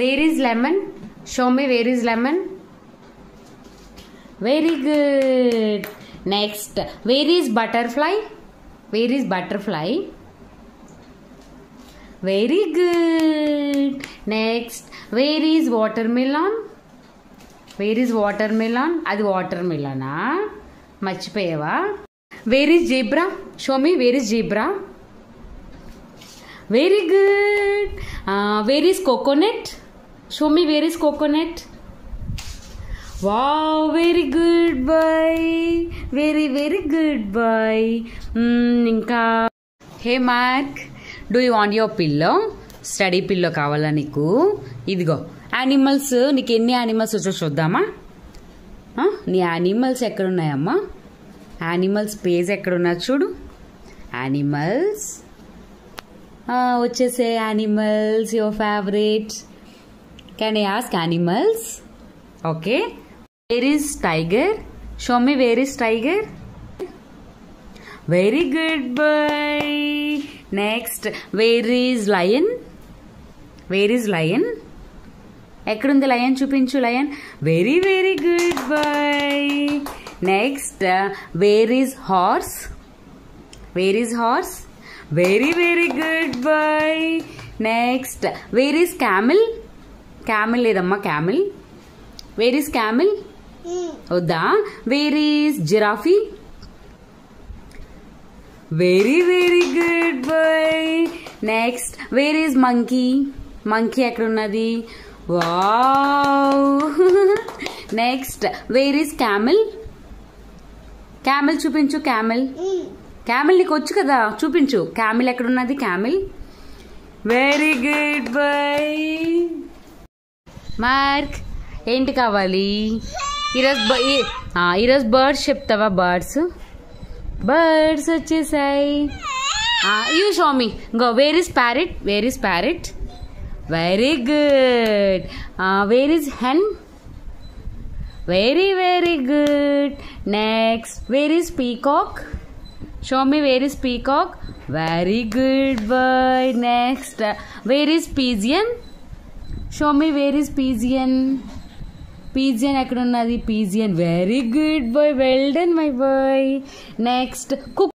Where is lemon? Show me where is lemon. Very good. Next, where is butterfly? Where is butterfly? Very good. Next, where is watermelon? Where is watermelon? Adi watermelon. Marchipayava. Where is zebra? Show me where is zebra. Very good. Where is coconut? Show me where is coconut. Wow, very good boy. Very good boy. Inka. Hey Mark, do you want your pillow? Study pillow kavala niku. Idigo. Animals, నీకు ఎన్ని animals వచ్చో చూద్దామా? నీ animals ఎక్కడ ఉన్నాయమ్మా? Animals page ఎక్కడ ఉన్నా చూడు. Animals. వచ్చేసే animals, your favorite. Can I ask animals? Okay. Where is tiger? Show me where is tiger. Very good boy. Next, where is lion? Where is lion? ఎక్కడుంది lion? చూపించు lion. Very good boy. Next, where is horse? Where is horse? Very good boy. Next, where is camel? Camel ledamma camel. Where is camel? Odda. Where is giraffe? Very good boy. Next, where is monkey? Monkey ekkada unnadi? Wow. Next, where is camel? Camel చూపించు camel. Camel నీకు వచ్చు కదా, చూపించు camel ఎక్కడ ఉన్నది camel. Very good boy. Mark ఏంటి కావాలి ఈరోజు బర్డ్స్ చెప్తావా? బర్డ్స్ వచ్చేసాయి. You show me. Go. Where is parrot? Where is parrot? Very good. Where is hen? Very good. Next, where is peacock? Show me where is peacock. Very good boy. Next, where is pigeon? Show me where is pigeon. Pigeon ఎక్కడ ఉన్నది? Pigeon. Very good boy. Well done my boy. Next, cook